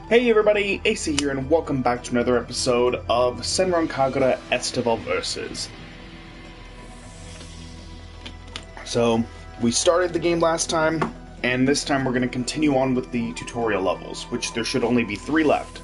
Hey everybody, AC here, and welcome back to another episode of Senran Kagura Estival Versus. So, we started the game last time, and this time we're going to continue on with the tutorial levels, which there should only be 3 left.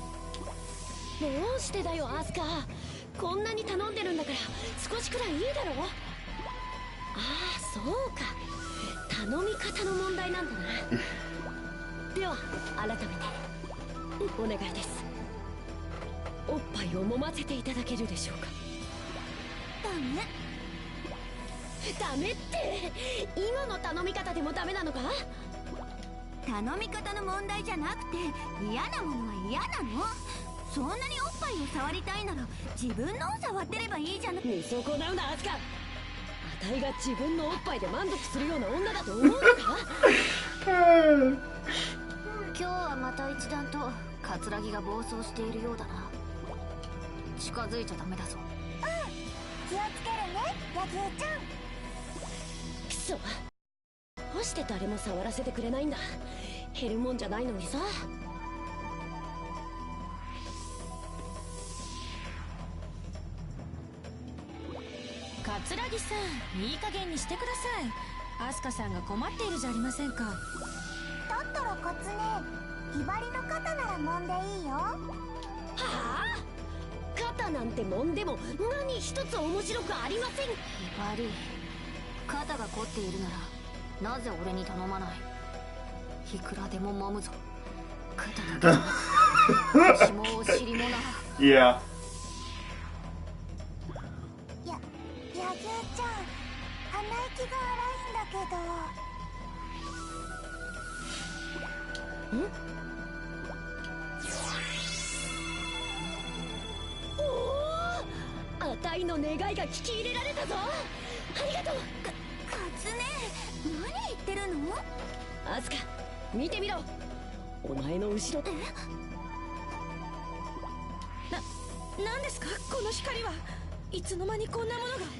Yeah.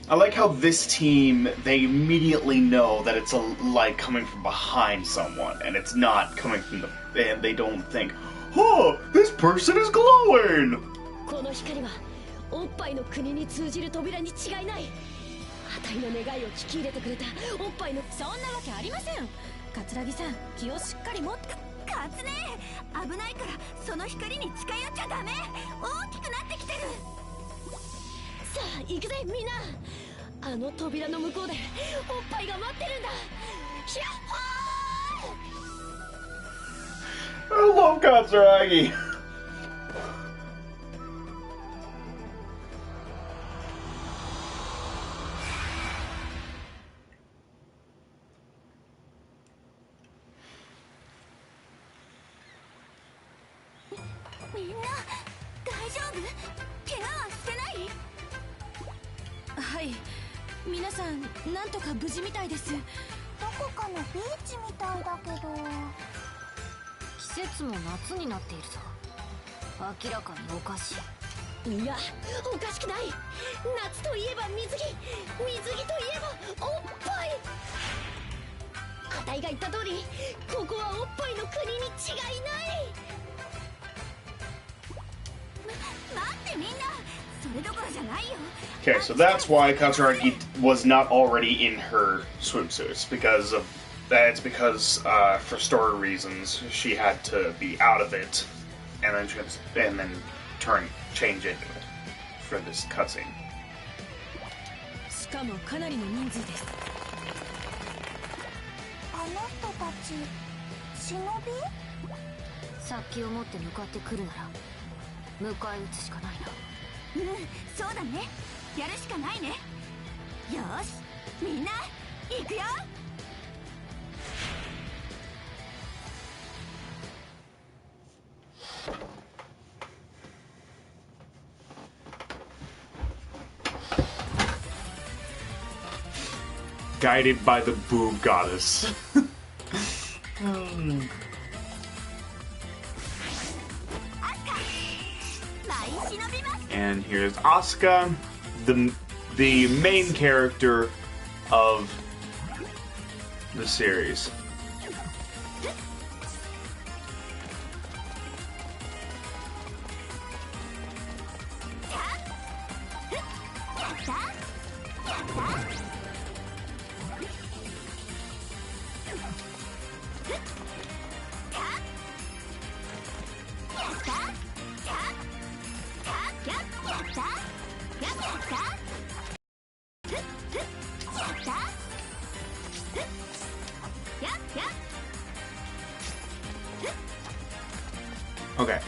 I like how this team, they immediately know that it's a light coming from behind someone, and it's not coming from the... and they don't think, oh, this person is glowing! I love Katsuragi! Okay, so that's why Katsuragi was not already in her swimsuits, because of that's because for story reasons she had to be out of it, and then change into it for this cutscene. Guided by the boob goddess. And here's Asuka, the main character of the series. Okay.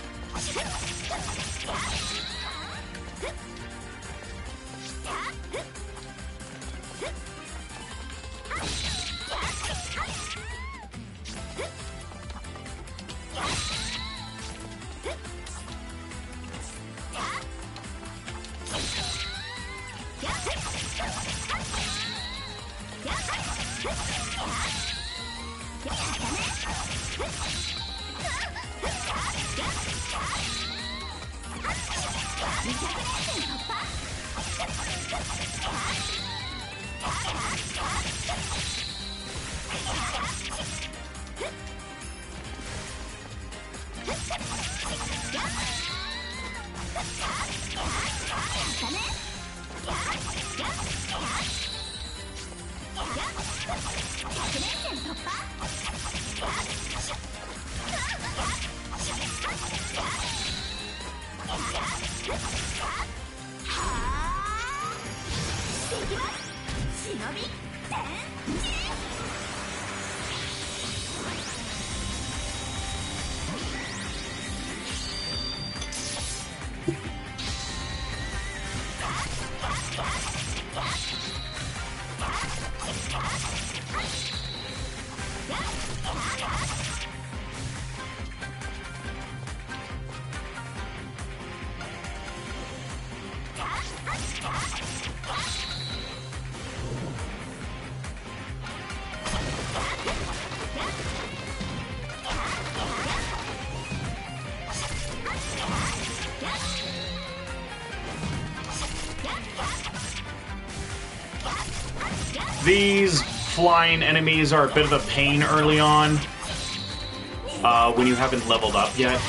These flying enemies are a bit of a pain early on when you haven't leveled up yet.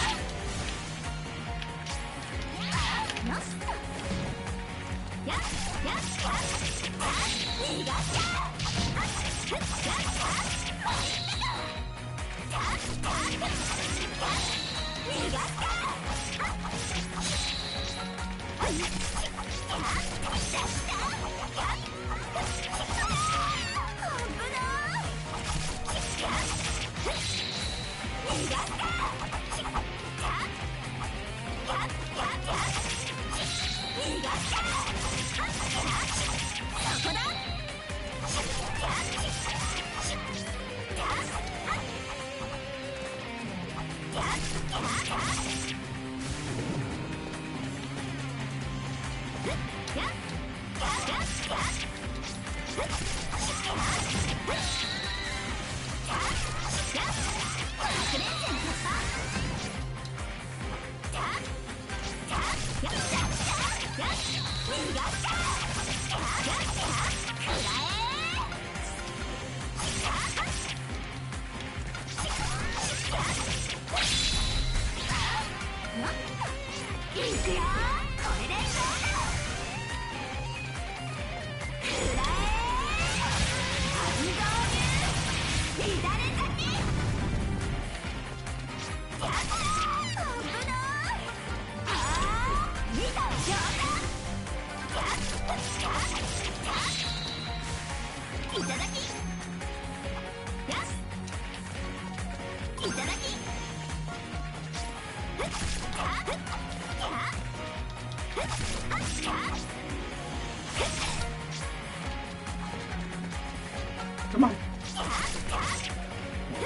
Come on.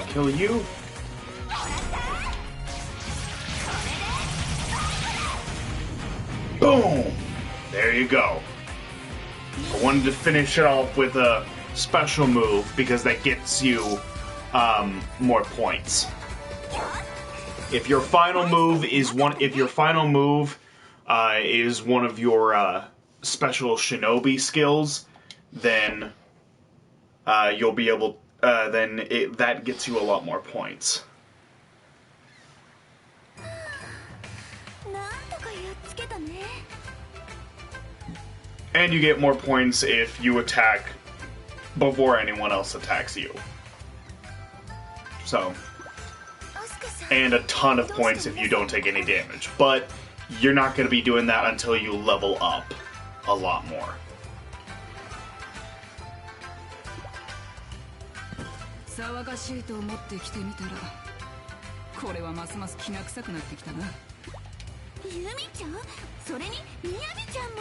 Kill you. Boom! There you go. I wanted to finish it off with a special move because that gets you more points. If your final move is one of your special shinobi skills, then you'll be able. That gets you a lot more points. And you get more points if you attack before anyone else attacks you. So, and a ton of points if you don't take any damage. But you're not going to be doing that until you level up a lot more. これはますますきな臭くなってきたな。ユミちゃん、それにみやびちゃんも。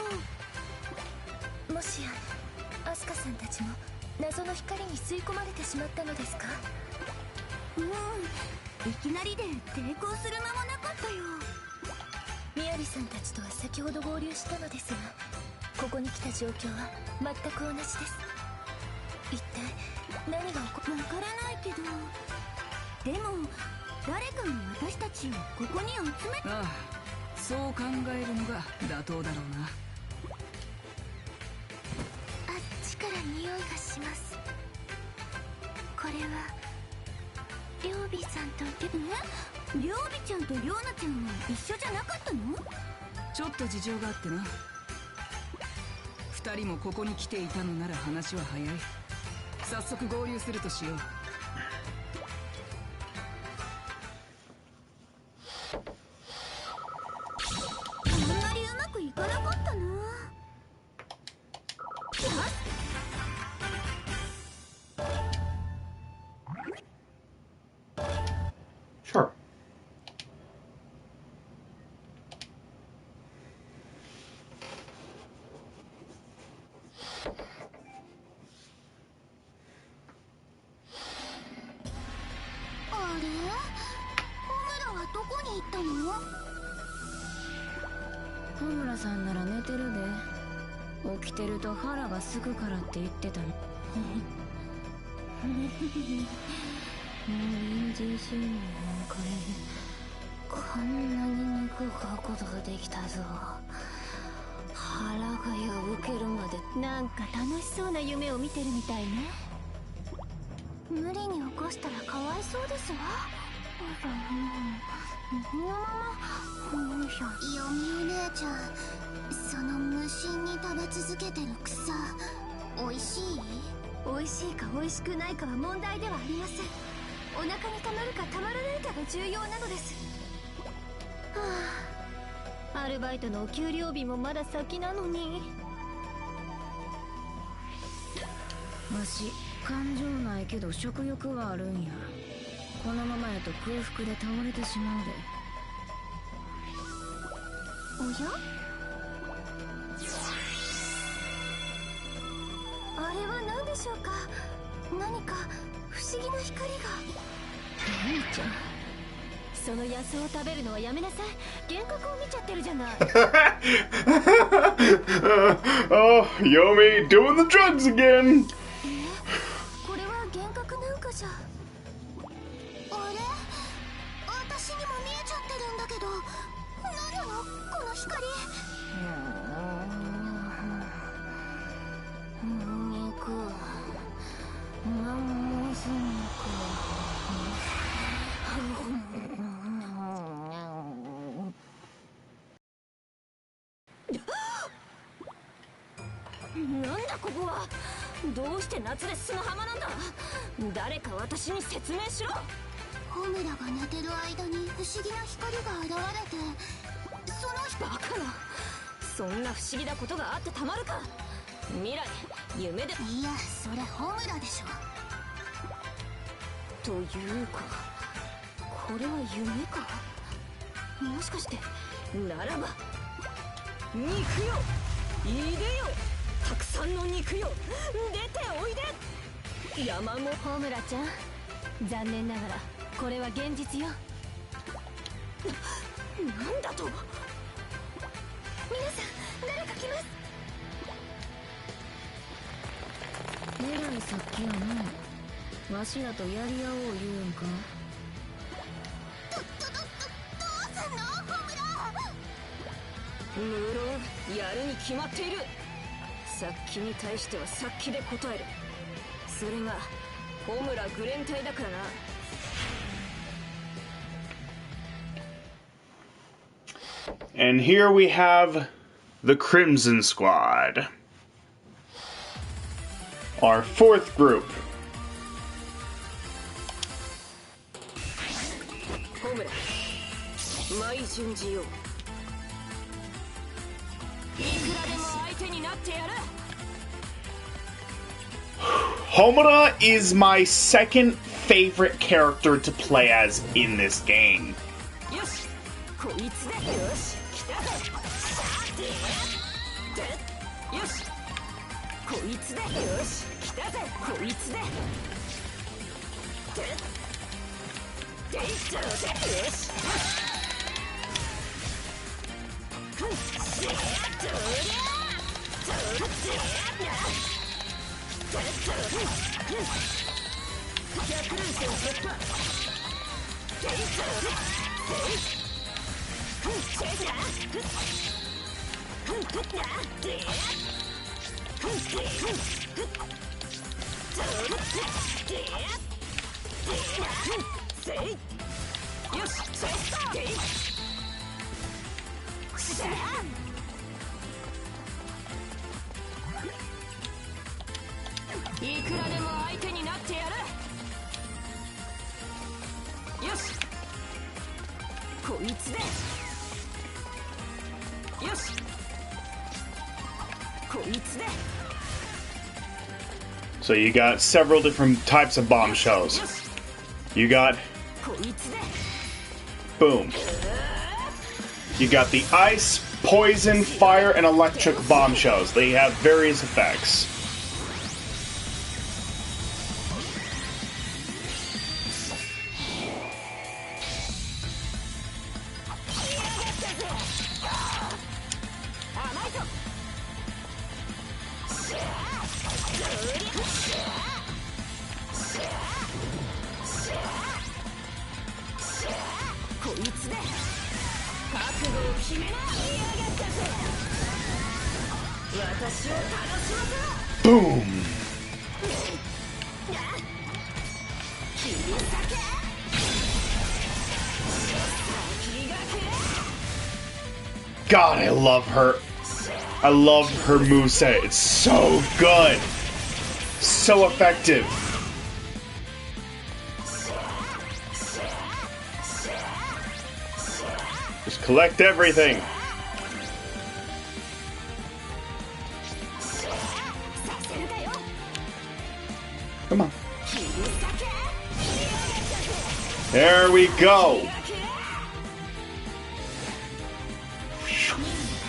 もしやアスカさんたちも謎の光に吸い込まれてしまったのですか？いきなりで抵抗する間もなかったよ。みやびさんたちとは先ほど合流したのですが、ここに来た状況は全く同じです。一体何がわからないけど、でも誰かが私たちをここに集め。ああ、そう考えるのが妥当だろうな。あっちから匂いがします。これはりょうびさんとりょうびちゃんとりょうなちゃんは一緒じゃなかったの？ちょっと事情があってな。二人もここに来ていたのなら話は早い。早速合流するとしよう。あんまりうまくいかなかったな。Sure. あれ？ホムラはどこに行ったの？小村さんなら寝てるで。起きてると腹がすくからって言ってたの。臨時収入のおかげでこんなに肉を買うことができたぞ。腹が破けるまで。なんか楽しそうな夢を見てるみたいね。無理に起こしたらかわいそうですわ。ヨミお姉ちゃん、その無心に食べ続けてる草、おいしい？おいしいかおいしくないかは問題ではありません。お腹にたまるかたまらないかが重要なのです。はあ、アルバイトのお給料日もまだ先なのに。わし感情ないけど食欲はあるんや。このままやと空腹で倒れてしまうで。おや？あれは何でしょうか？何か不思議な光が。兄ちゃん、その野草を食べるのはやめなさい。幻覚を見ちゃってるじゃない。Oh, Yomi doing the drugs again. これは幻覚なんかじゃ。あれ？私にも見えちゃってるんだけど、何なのこの光。なんだここは。どうして夏で砂浜なんだ。誰か私に説明しろ。ホムラが寝てる間に不思議な光が現れて、その人。バカな、そんな不思議なことがあってたまるか。未来、夢で。いや、それホムラでしょ。というか、これは夢か。もしかして、ならば肉よ、いでよ、たくさんの肉よ、出ておいで。山も。ホムラちゃん、残念ながらこれは現実よ。なんだと。皆さん、誰か来ます。えらいさっきやな。わしらとやり合おう言うんか。どうすんのホムラ。無論やるに決まっている。さっきに対してはさっきで答える。それがホムラグレン隊だからな。And here we have the Crimson Squad, our fourth group. ホムラ、マイ順次よ。いくらでも相手になってやる。Homura is my second favorite character to play as in this game. So you got several different types of bombshells. You got... Boom. You got the ice, poison, fire, and electric bombshells. They have various effects. Boom! God, I love her. I love her moveset. It's so good. So effective. Just collect everything. Come on. There we go.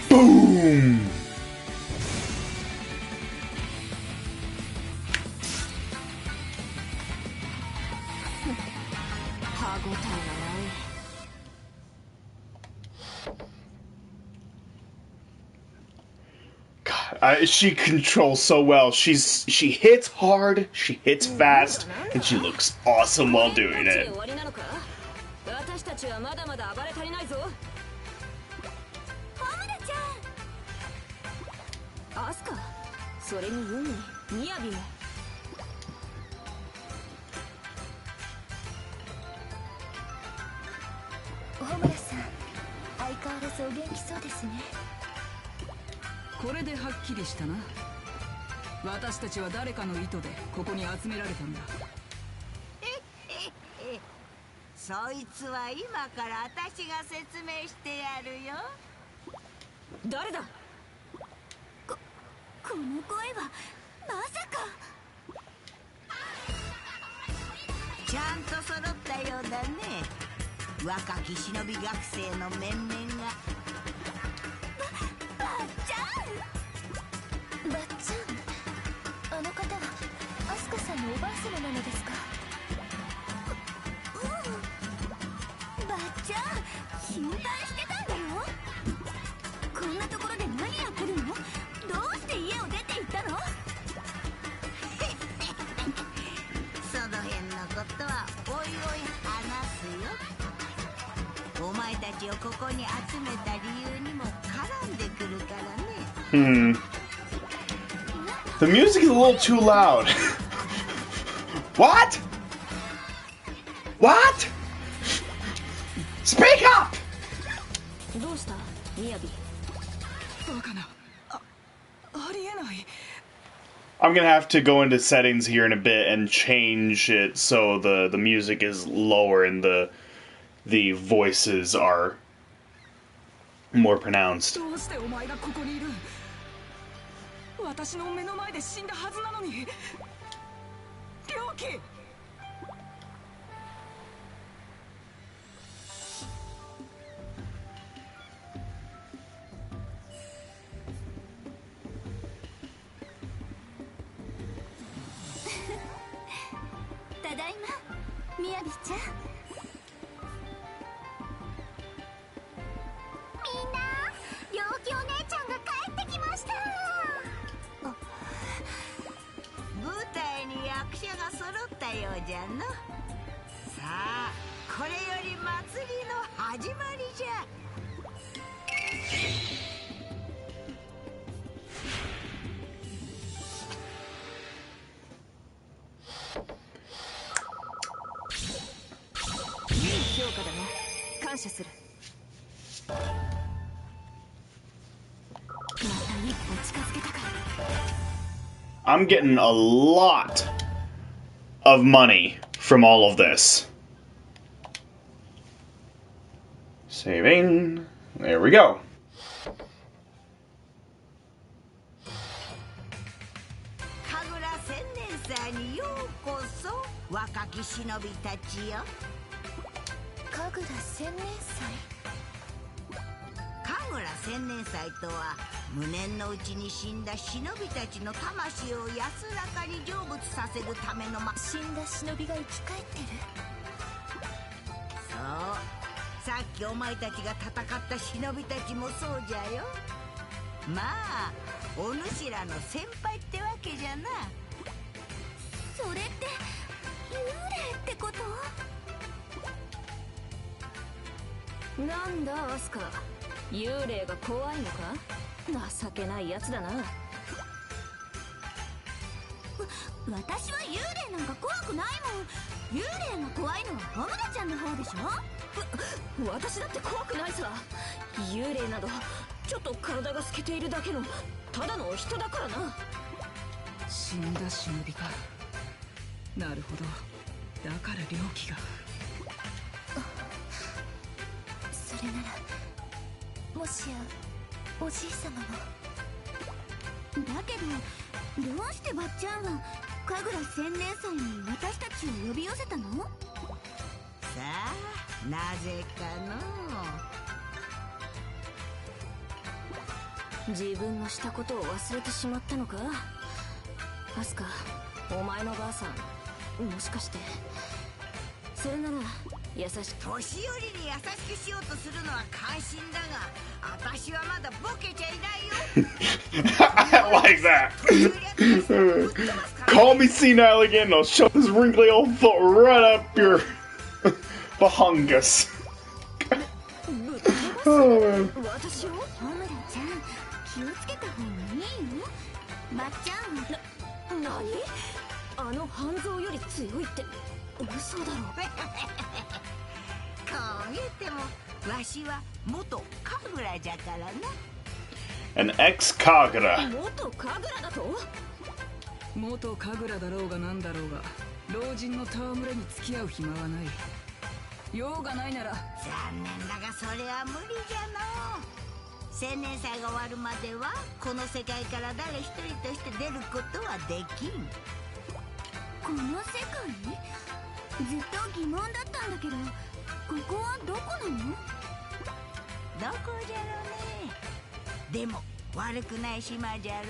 Boom. She controls so well. She hits hard, she hits fast, and she looks awesome while doing it. The music is a little too loud. What? What? Speak up! I'm gonna have to go into settings here in a bit and change it so the music is lower and the voices are more pronounced. ようじゃの。さあこれより祭りの始まりじゃ。いい評価だね。感謝する。また一歩近づけたか。I'm getting a lot of money from all of this. Saving. There we go. 神楽千年祭にようこそ、若き忍びたちよ。神楽千年祭。神楽千年祭とは、無念のうちに死んだ忍びたちの魂を安らかに成仏させるための死んだ忍びが生き返ってる。そう、さっきお前たちが戦った忍びたちもそうじゃよ。まあお主らの先輩ってわけじゃな。それって幽霊ってこと？なんだアスカ、幽霊が怖いのか。情けないやつだな。私は幽霊なんか怖くないもん。幽霊が怖いのはホムラちゃんの方でしょ。私だって怖くないさ。幽霊などちょっと体が透けているだけのただの人だからな。死んだ忍びか。なるほど、だから猟奇が。それならもしやおじい様も。だけどどうしてばっちゃんは神楽千年祭に私たちを呼び寄せたの？さあなぜかの。自分のしたことを忘れてしまったのか。アスカ、お前のばあさん、もしかして。それなら優しく。年寄りに優しくしようとするのは感心だが、私はまだボケちゃいないよ。Like that. Call me senile again, I'll shove this wrinkly old foot right up your bahungus. Oh man. 私をホムラちゃん気をつけた方がいいよ。ばっちゃんは何？あの半蔵より強いって嘘だろ。こう見えてもわしは元神楽じゃからな。An ex-Kagura. 元神楽だと？元神楽だろうがなんだろうが、老人の戯れに付き合う暇はない。用がないなら。残念だがそれは無理じゃの。千年祭が終わるまではこの世界から誰一人として出ることはできん。この世界？ずっと疑問だったんだけど、ここはどこなの？どこじゃろうね。でも悪くない島じゃろ。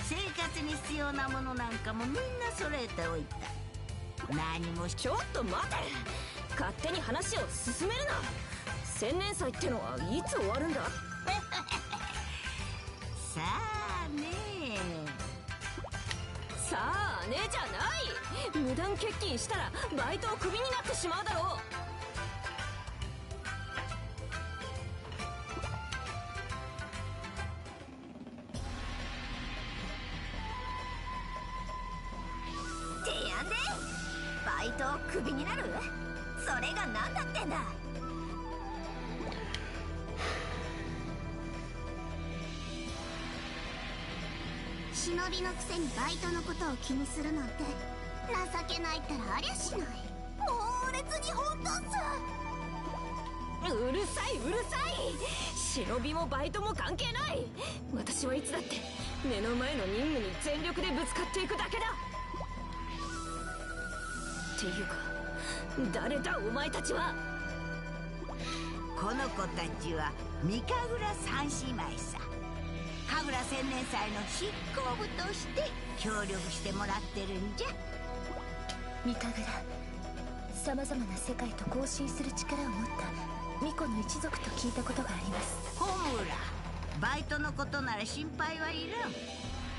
生活に必要なものなんかもみんな揃えておいた。何もちょっと待て。勝手に話を進めるな。千年祭ってのはいつ終わるんだ？さあねさあねじゃない。無断欠勤したらバイトをクビになってしまうだろう。てやんでバイトをクビになる？それが何だってんだ。忍びのくせにバイトのことを気にするなんて情けないったらありゃしない。猛烈に本当さ。うるさいうるさい。忍びもバイトも関係ない。私はいつだって目の前の任務に全力でぶつかっていくだけだ。っていうか誰だお前たちは。この子たちは三神楽三姉妹さ。神楽千年祭の執行部として協力してもらってるんじゃ。三神楽、さまざまな世界と交信する力を持った巫女の一族と聞いたことがあります。ホムラ、バイトのことなら心配はいらん。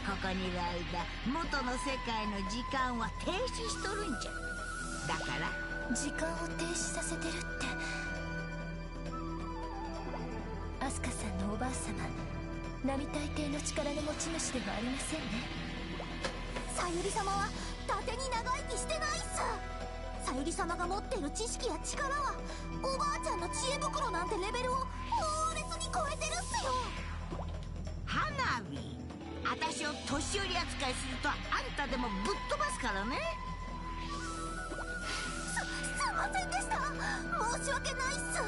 ここにいる間元の世界の時間は停止しとるんじゃ。だから時間を停止させてるって。アスカさんのおばあ様、並大抵の力の持ち主ではありませんね。さゆり様は伊達に長生きしてないっす。さゆり様が持っている知識や力はおばあちゃんの知恵袋なんてレベルを猛烈に超えてるっすよ。花火、私を年寄り扱いするとあんたでもぶっ飛ばすからね。すいませんでした。申し訳ないっす。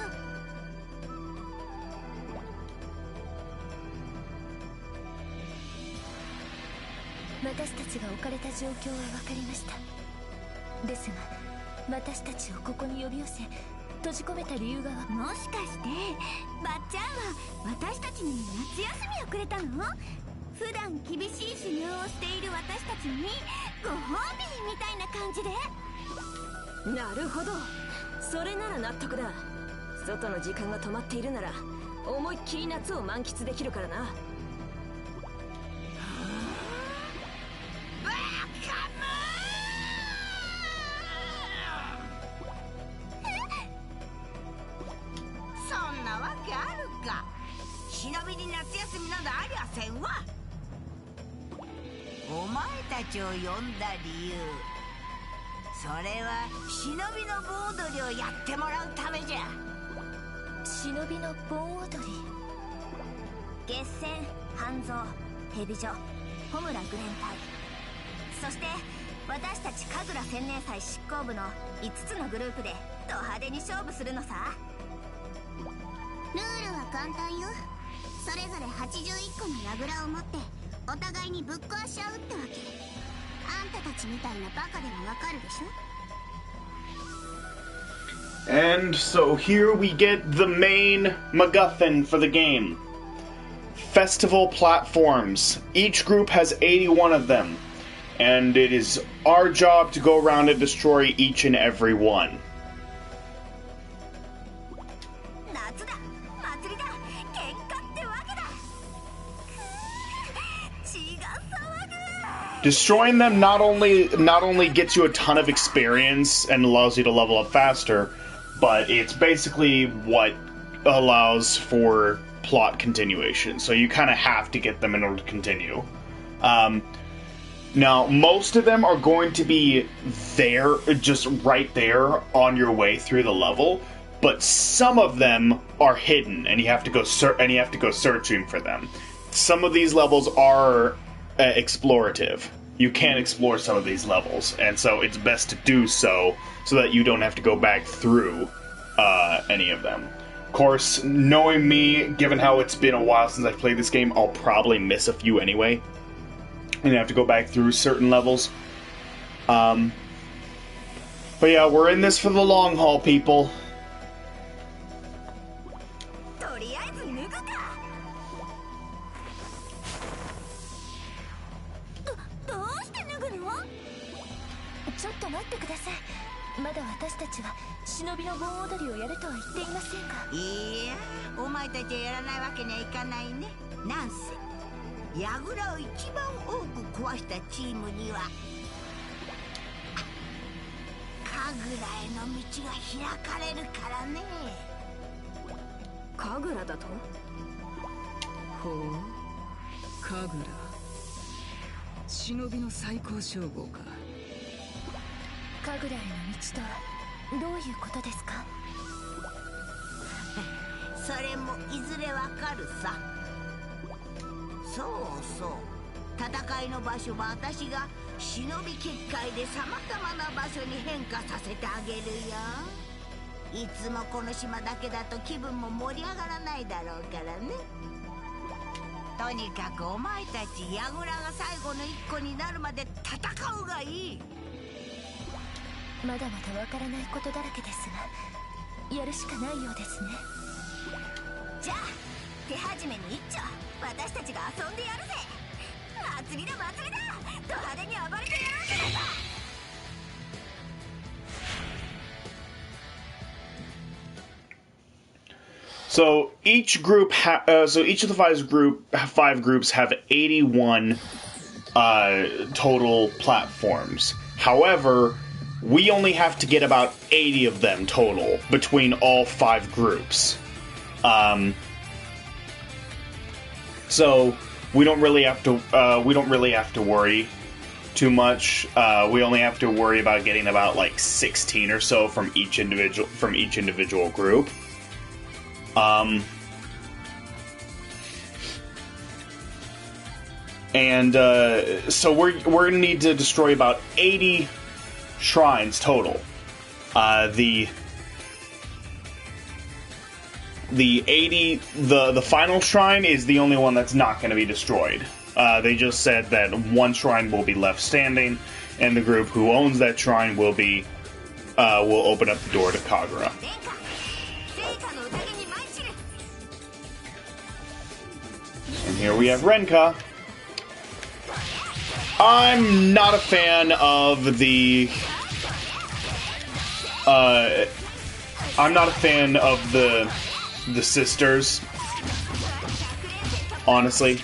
私たちが置かれた状況は分かりました。ですが私たちをここに呼び寄せ閉じ込めた理由がもしかしてばっちゃんは私たちに夏休みをくれたの？普段厳しい修行をしている私たちにご褒美みたいな感じで。なるほど、それなら納得だ。外の時間が止まっているなら思いっきり夏を満喫できるからな。そんなわけあるか。忍びに夏休みなどありゃせんわ。お前たちを呼んだ理由、それは忍びの盆踊りをやってもらうためじゃ。忍びの盆踊り。月戦、半蔵、蛇女、穂村グレン隊、そして私たち神楽千年祭執行部の5つのグループでド派手に勝負するのさ。ルールは簡単よ。それぞれ81個の櫓を持ってお互いにぶっ壊し合うってわけ。あんたたちみたいなバカでもわかるでしょ。 And so here we get the main MacGuffin for the game. Festival platforms. Each group has 81 of them, and it is our job to go around and destroy each and every one. 夏だ、祭りだ、喧嘩ってわけだ。血が騒ぐ。 Destroying them not only gets you a ton of experience and allows you to level up faster, but it's basically what allows for plot continuation. So you kind of have to get them in order to continue. Now, most of them are going to be there, just right there on your way through the level, but some of them are hidden, and you have to go searching for them. Some of these levels are explorative. You can explore some of these levels, and so it's best to do so that you don't have to go back through any of them. Of course, knowing me, given how it's been a while since I've played this game, I'll probably miss a few anyway, and have to go back through certain levels. But yeah, we're in this for the long haul, people. とりあえず脱ぐか。どうして脱ぐの？ちょっと待ってください。まだ私たちは忍びの盆踊りをやるとは言っていませんが。いや、お前たちはやらないわけにはいかないね。なんせ櫓を一番多く壊したチームには神楽への道が開かれるからね。神楽だと？ほう、神楽、忍びの最高称号か。神楽への道とはどういうことですか？それもいずれわかるさ。そうそう、戦いの場所は私が忍び結界でさまざまな場所に変化させてあげるよ。いつもこの島だけだと気分も盛り上がらないだろうからね。とにかくお前たち櫓が最後の一個になるまで戦うがいい。まだまだわからないことだらけですが、やるしかないようですね。じゃあ手始めに一丁私たちが遊んでやるぜ。祭りだ祭りだ、ド派手に暴れてやろうじゃないか。So each of the five groups have 81 total platforms. However, we only have to get about 80 of them total between all 5 groups. So we don't really have to worry too much. We only have to worry about getting about like 16 or so from each individual group. So we're gonna need to destroy about 80 shrines total. The final shrine is the only one that's not going to be destroyed. They just said that one shrine will be left standing, and the group who owns that shrine will open up the door to Kagura. And here we have Renka. I'm not a fan of the sisters, honestly.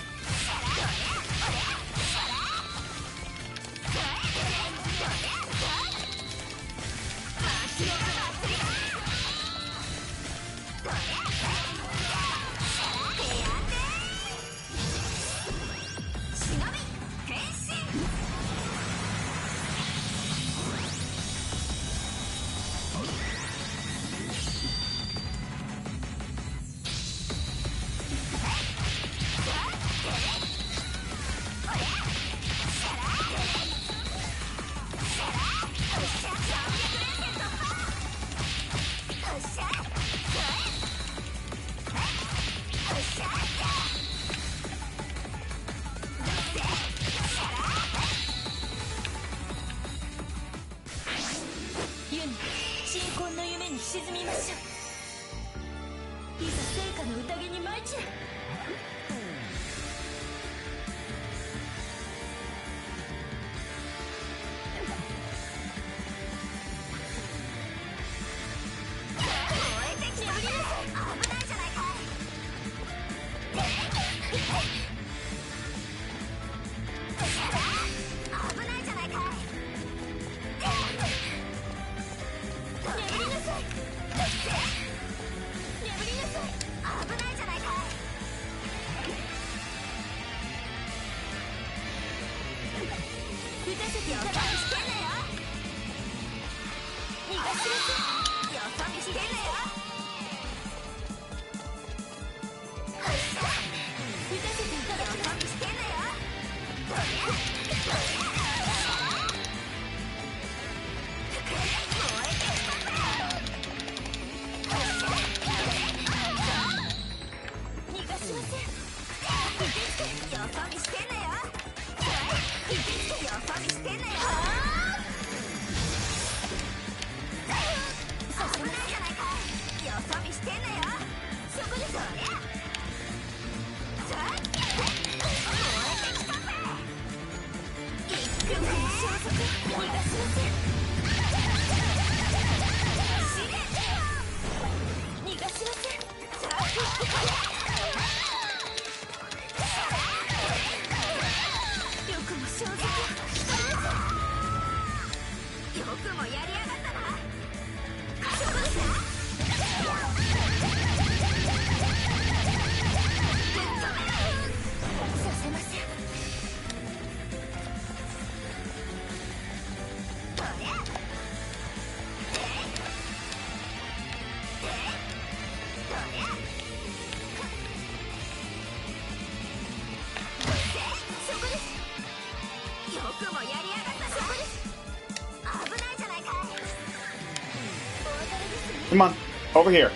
Come on, over here.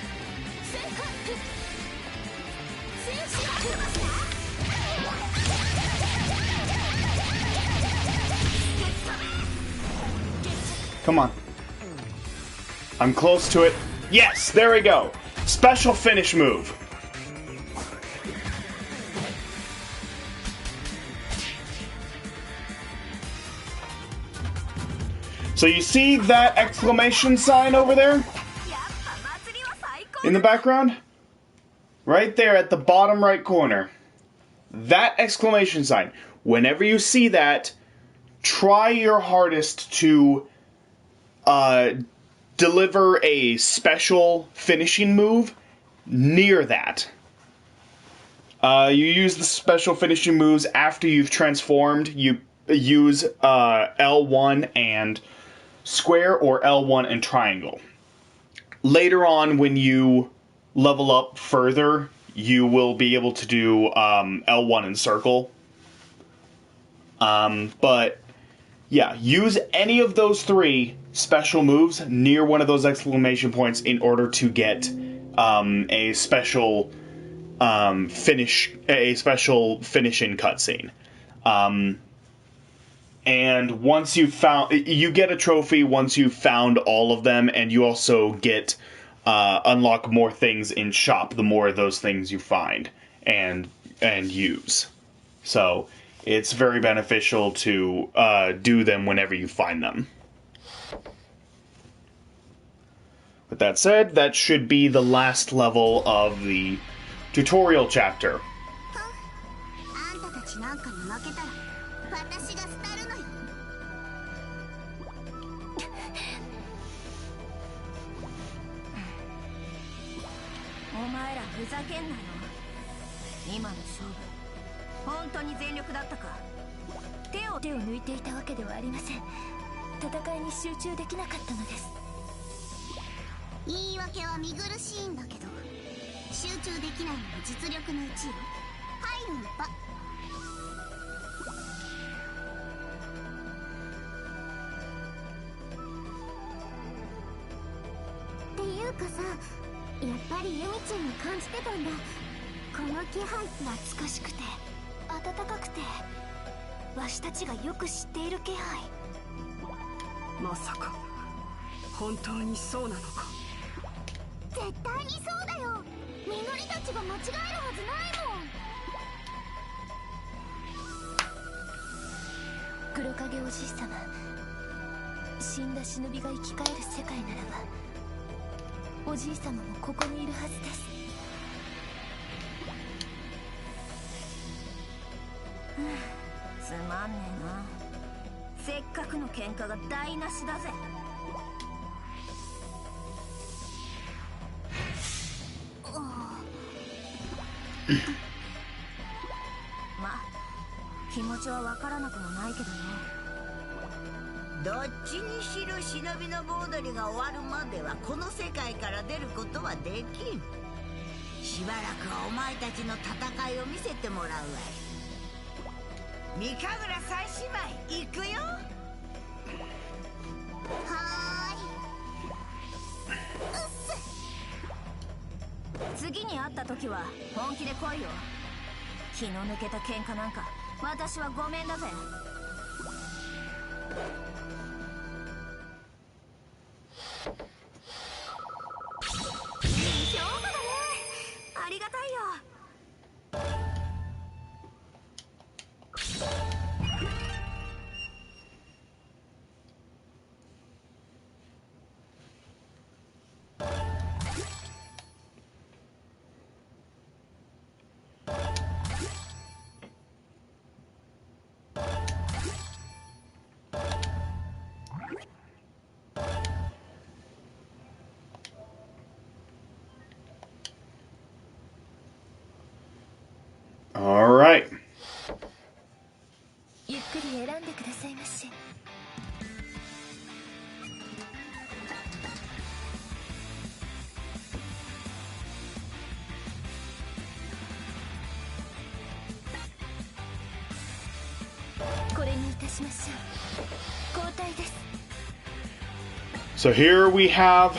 Come on. I'm close to it. Yes, there we go. Special finish move. So you see that exclamation sign over there? In the background? Right there at the bottom right corner. That exclamation sign. whenever you see that, try your hardest to deliver a special finishing move near that. You use the special finishing moves after you've transformed. You use L1 and square or L1 and triangle. Later on, when you level up further, you will be able to do L1 and circle. But yeah, use any of those 3 special moves near one of those exclamation points in order to get a special finishing cutscene. And once you get a trophy once you've found all of them, and you also get unlock more things in shop the more of those things you find and use. So it's very beneficial to do them whenever you find them. With that said, that should be the last level of the tutorial chapter. あんたたちなんかに負けたら私が廃るのよ。お前らふざけんなよ。今の勝負本当に全力だったか。手を抜いていたわけではありません。戦いに集中できなかったのです。言い訳は見苦しいんだけど、集中できないのも実力のうちよ。入るのば。っていうかさ、やっぱりユミちゃんに感じてたんだ。この気配懐かしくて温かくて、わしたちがよく知っている気配。まさか本当にそうなのか。絶対にそうだよ。みのりたちが間違えるはずないもん。黒影おじい様、死んだ忍びが生き返る世界ならば、おじい様もここにいるはずです。すまんねえな。せっかくの喧嘩が台無しだぜ。ま、気持ちはわからなくもないけどよ。どっちにしろ忍びの盆踊りが終わるまではこの世界から出ることはできん。しばらくはお前たちの戦いを見せてもらうわい。三神楽三姉妹行くよ。はーい。次に会った時は本気で来いよ。気の抜けた喧嘩なんか私はごめんだぜ。いい評価だね。ありがたいよ。All right. ゆっくり選んでくださいまし。これにいたしましょう。交代です。 So here we have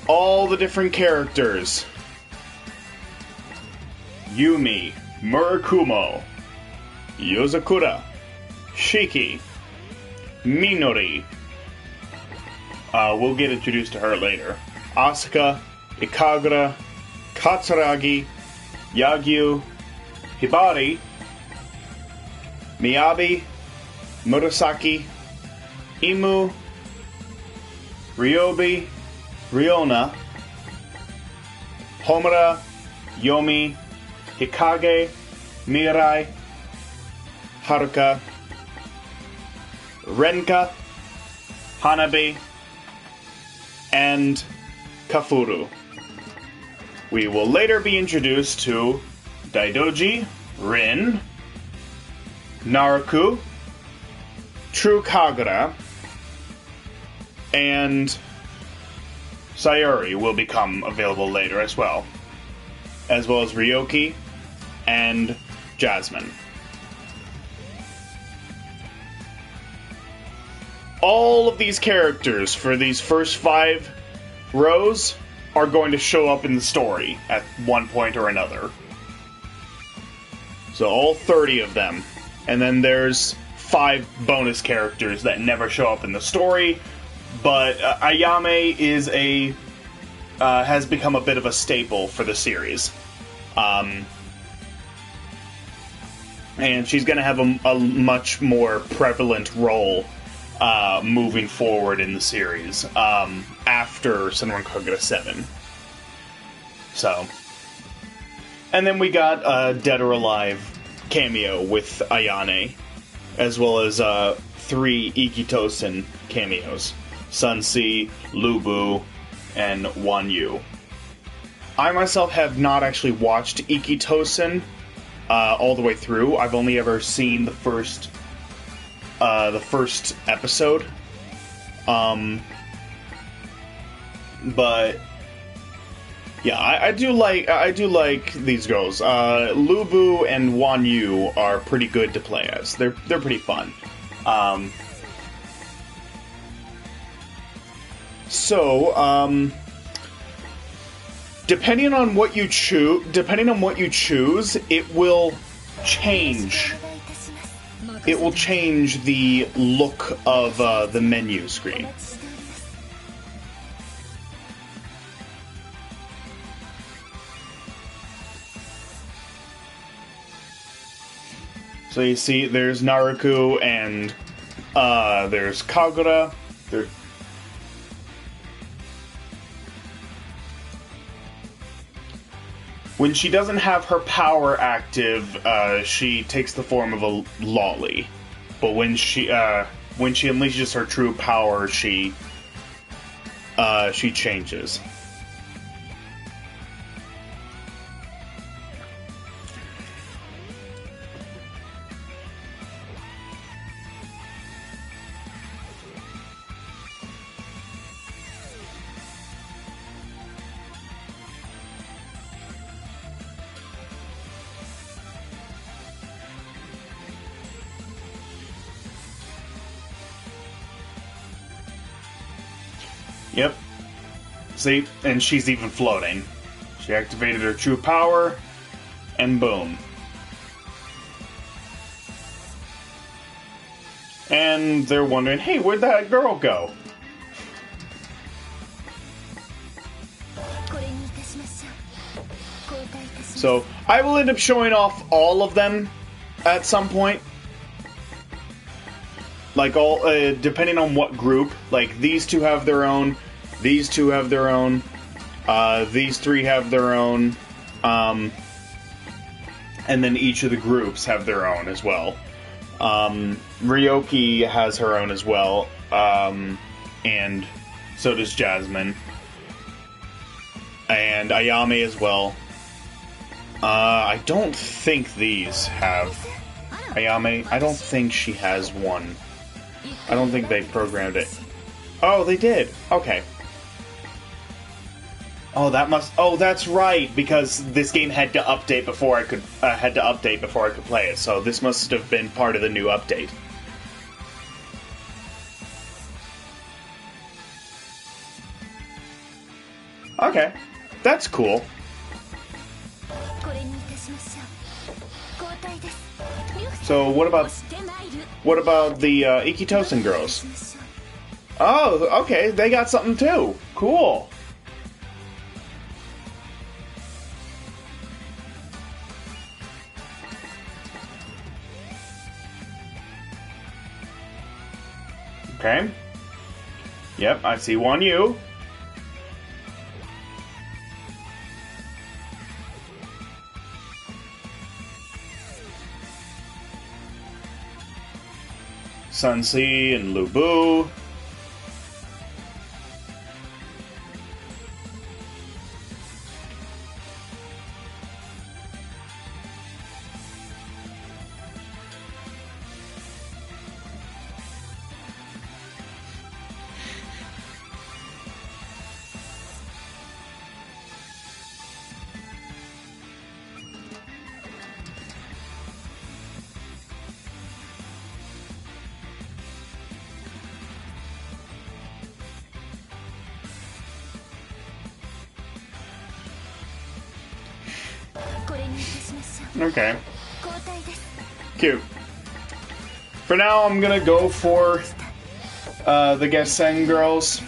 all the different characters. Yumi, Murakumo, Yozakura, Shiki, Minori. We'll get introduced to her later. Asuka, Ikagura, Katsuragi, Yagyu, Hibari, Miyabi, Murasaki, Imu, Ryobi, Ryona, Homura, Yomi, Hikage, Mirai, Haruka, Renka, Hanabi, and Kafuru. We will later be introduced to Daidoji, Rin, Naruku, True Kagura, and Sayuri will become available later as well as Ryoki and Jasmine. All of these characters for these first 5 rows are going to show up in the story at one point or another. So all 30 of them. And then there's 5 bonus characters that never show up in the story, but Ayame is has become a bit of a staple for the series. And she's going to have a much more prevalent role moving forward in the series after Senran Kagura 7. So, and then we got a Dead or Alive cameo with Ayane, as well as 3 Ikitosen cameos: Sun-C, Lubu, and Wanyu. I myself have not actually watched Ikitosen all the way through. I've only ever seen the first episode. But yeah, I do like these girls. Lubu and Wanyu are pretty good to play as. They're pretty fun. Depending on what you choose, it will change. It will change the look of the menu screen. So you see, there's Naruku and there's Kagura. When she doesn't have her power active, she takes the form of a lolly. But when she unleashes her true power, she changes. Yep. See? And she's even floating. She activated her true power, and boom. And they're wondering, hey, where'd that girl go? So, I will end up showing off all of them at some point. Like, all, depending on what group. Like, these two have their own, these two have their own, these 3 have their own, and then each of the groups have their own as well. Ryoki has her own as well, and so does Jasmine. And Ayame as well. I don't think these have... Ayame, I don't think she has one. I don't think they programmed it. Oh, they did. Okay. Oh, that must. Oh, that's right. Because this game had to update before I could play it. So this must have been part of the new update. Okay, that's cool. So what about the Ikitosen girls? Oh, okay, they got something too. Cool. Okay. Yep, I see Wanyu. Sun-Si and Lu Bu. Okay. Cute. For now, I'm gonna go for the Gassen girls.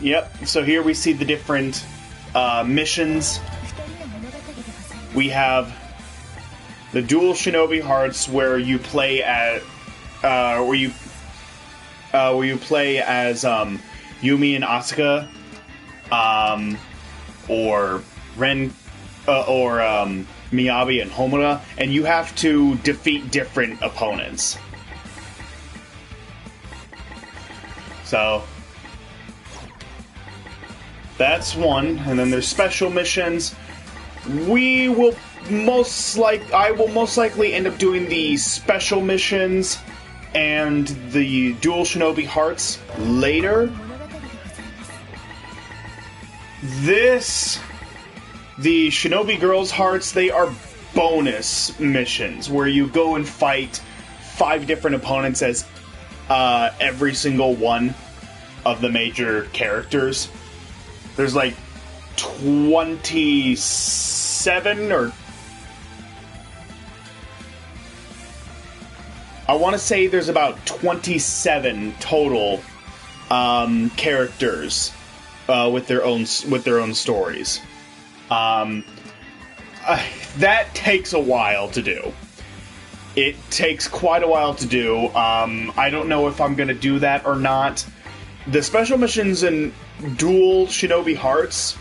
Yep, so here we see the different missions. We have the dual shinobi hearts where you play at where you play as Yumi and Asuka, or Ren or Miyabi and Homura, and you have to defeat different opponents. So that's one, and then there's special missions. I will most likely end up doing the special missions and the dual shinobi hearts later. The shinobi girls hearts, they are bonus missions where you go and fight 5 different opponents as every single one of the major characters. There's like 27 or... I want to say there's about 27 total characters with their own stories. That takes a while to do. It takes quite a while to do. I don't know if I'm going to do that or not. The special missions in dual shinobi hearts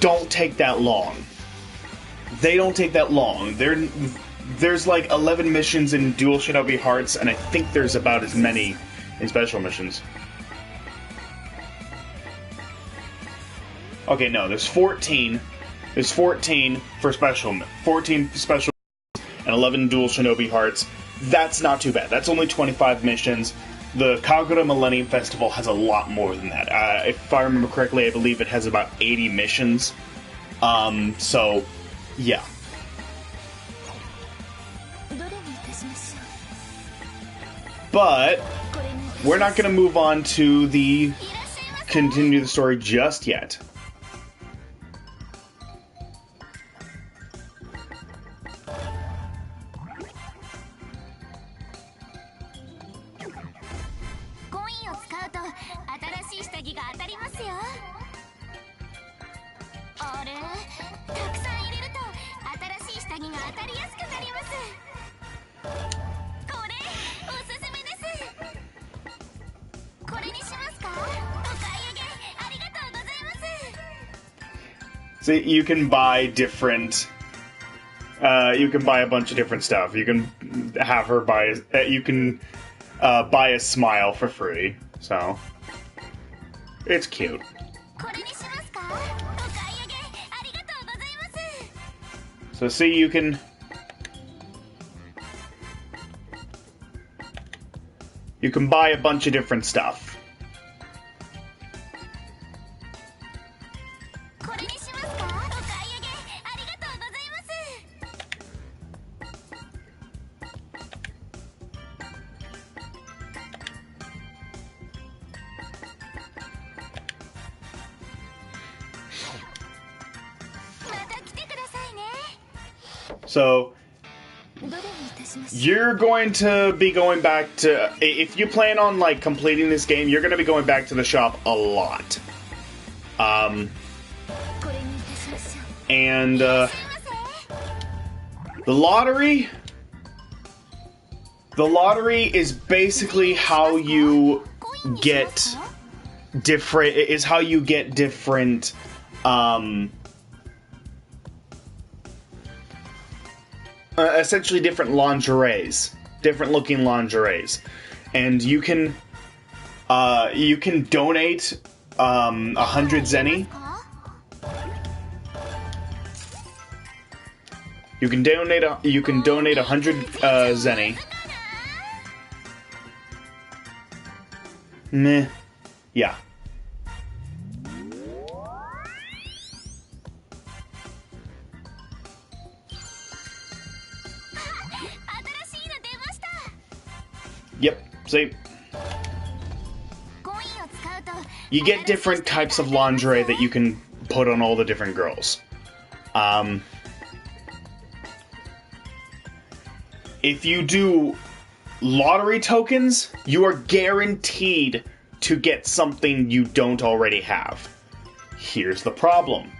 don't take that long. They don't take that long. There's like 11 missions in dual shinobi hearts, and I think there's about as many in special missions. Okay, no, there's 14. There's 14 for special, 14 special and 11 dual shinobi hearts. That's not too bad. That's only 25 missions. The Kagura Millennium Festival has a lot more than that. If I remember correctly, I believe it has about 80 missions. So, yeah. But we're not going to move on to continue the story just yet. So you can buy different. You can buy a bunch of different stuff. You can have her buy. You can buy a smile for free. So it's cute. So see, you can. You can buy a bunch of different stuff. So, you're going to be going back to... If you plan on, like, completing this game, you're going to be going back to the shop a lot. And the lottery is basically how you get different, essentially different lingeries, different looking lingeries. And you can donate 100 zenny. You can donate 100 zenny. Meh. Yeah. Yep. See. You get different types of lingerie that you can put on all the different girls. If you do lottery tokens, you are guaranteed to get something you don't already have. Here's the problem.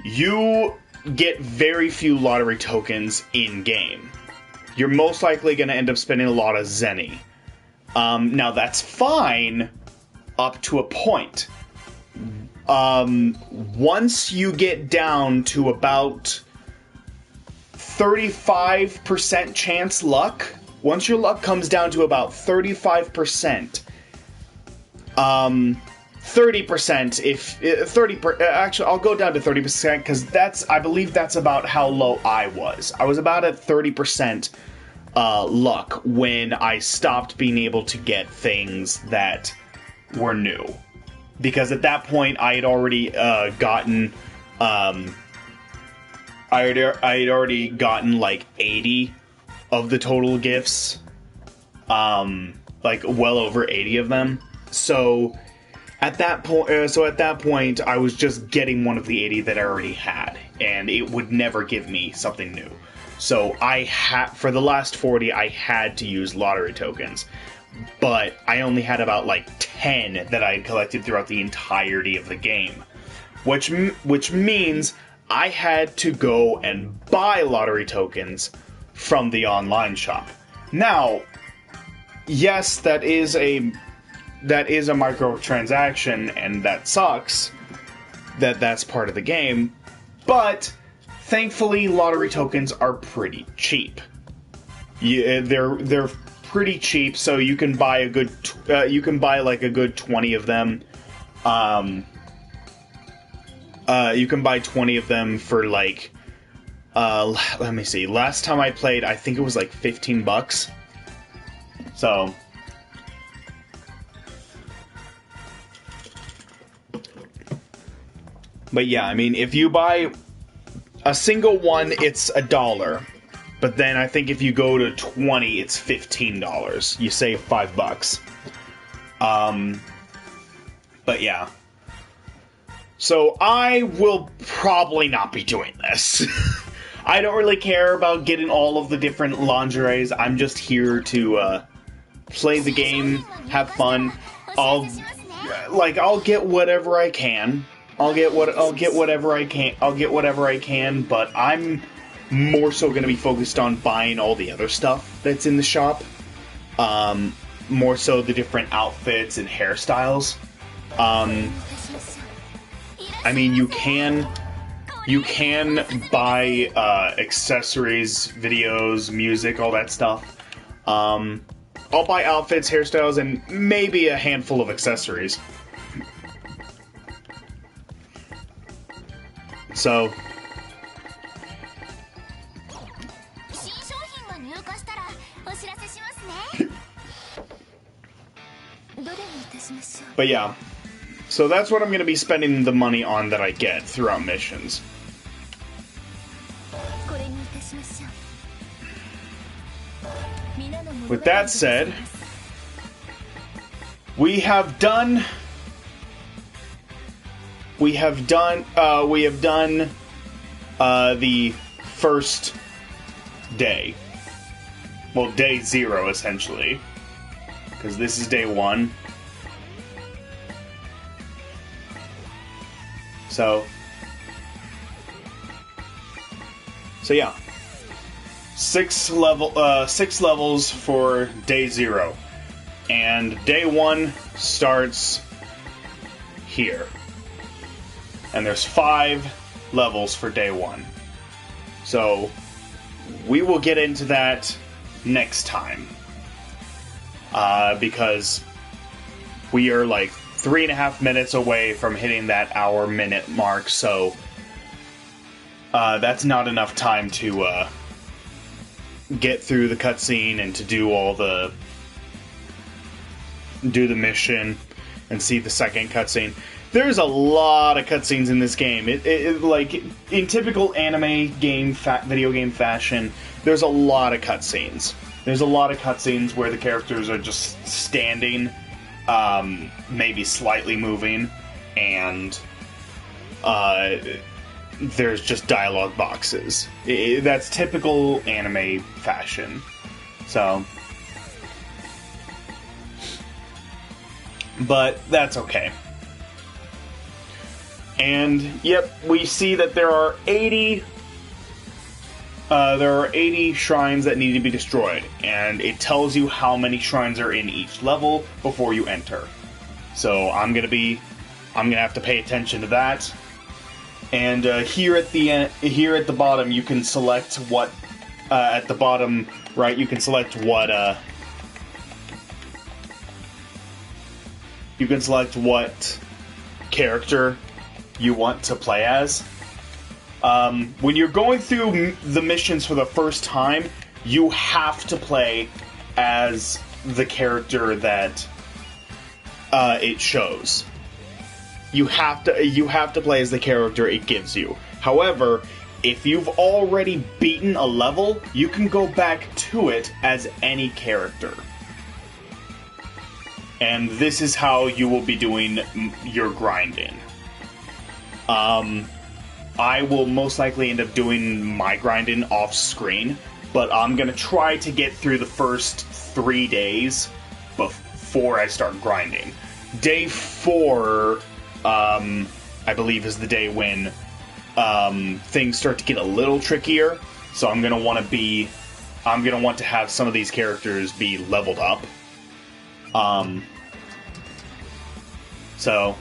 You get very few lottery tokens in-game. You're most likely going to end up spending a lot of zenny. Now, that's fine up to a point. Once you get down to about 35% chance luck, once your luck comes down to about 35%, 30% if 30%, actually I'll go down to 30% because I believe that's about how low I was. I was about at 30% luck when I stopped being able to get things that were new, because at that point I had already gotten I had already gotten like 80 of the total gifts, like well over 80 of them. So at that point, I was just getting one of the 80 that I already had, and it would never give me something new. So for the last 40, I had to use lottery tokens, but I only had about like 10 that I had collected throughout the entirety of the game, which means I had to go and buy lottery tokens from the online shop. Now, yes, that is a microtransaction, and that sucks that's part of the game, but thankfully lottery tokens are pretty cheap. They're pretty cheap, so you can buy a good 20 of them. You can buy 20 of them for like, let me see. Last time I played, I think it was like $15. So, but yeah, I mean, if you buy a single one, it's $1. But then I think if you go to 20, it's $15. You save $5. But yeah. So I will probably not be doing this. I don't really care about getting all of the different lingeries. I'm just here to play the game, have fun. I'll get whatever I can. I'll get whatever I can, but I'm more so going to be focused on buying all the other stuff that's in the shop. More so the different outfits and hairstyles. I mean, you can buy accessories, videos, music, all that stuff. I'll buy outfits, hairstyles, and maybe a handful of accessories. So, but yeah, so that's what I'm going to be spending the money on that I get throughout missions. With that said, we have done the first day. Well, day 0 essentially, because this is day 1. So So yeah, 6 levels for day 0, and day 1 starts here, and there's 5 levels for day 1. So we will get into that next time, because we are like 3.5 minutes away from hitting that hour-minute mark, so that's not enough time to get through the cutscene and to do the mission and see the second cutscene. There's a lot of cutscenes in this game. It like in typical anime video game fashion, there's a lot of cutscenes. There's a lot of cutscenes where the characters are just standing, maybe slightly moving, and there's just dialogue boxes. That's typical anime fashion. So, but that's okay. And yep, we see that there are 80 shrines that need to be destroyed, and it tells you how many shrines are in each level before you enter. So I'm gonna have to pay attention to that. And here at the bottom, you can select what at the bottom right. You can select what character you want to play as. When you're going through the missions for the first time, you have to play as the character that it shows. You have to play as the character it gives you. However, if you've already beaten a level, you can go back to it as any character. And this is how you will be doing your grinding. I will most likely end up doing my grinding off screen, but I'm gonna try to get through the first 3 days before I start grinding. Day 4, I believe, is the day when things start to get a little trickier. So I'm gonna want to have some of these characters be leveled up. So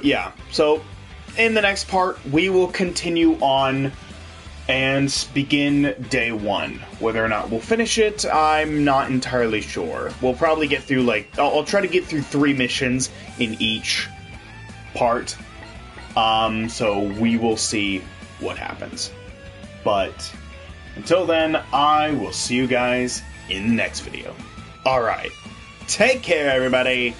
yeah. So in the next part, we will continue on and begin day 1. Whether or not we'll finish it, I'm not entirely sure. We'll probably get through, I'll try to get through 3 missions in each part. So we will see what happens. But until then, I will see you guys in the next video. Alright, take care everybody!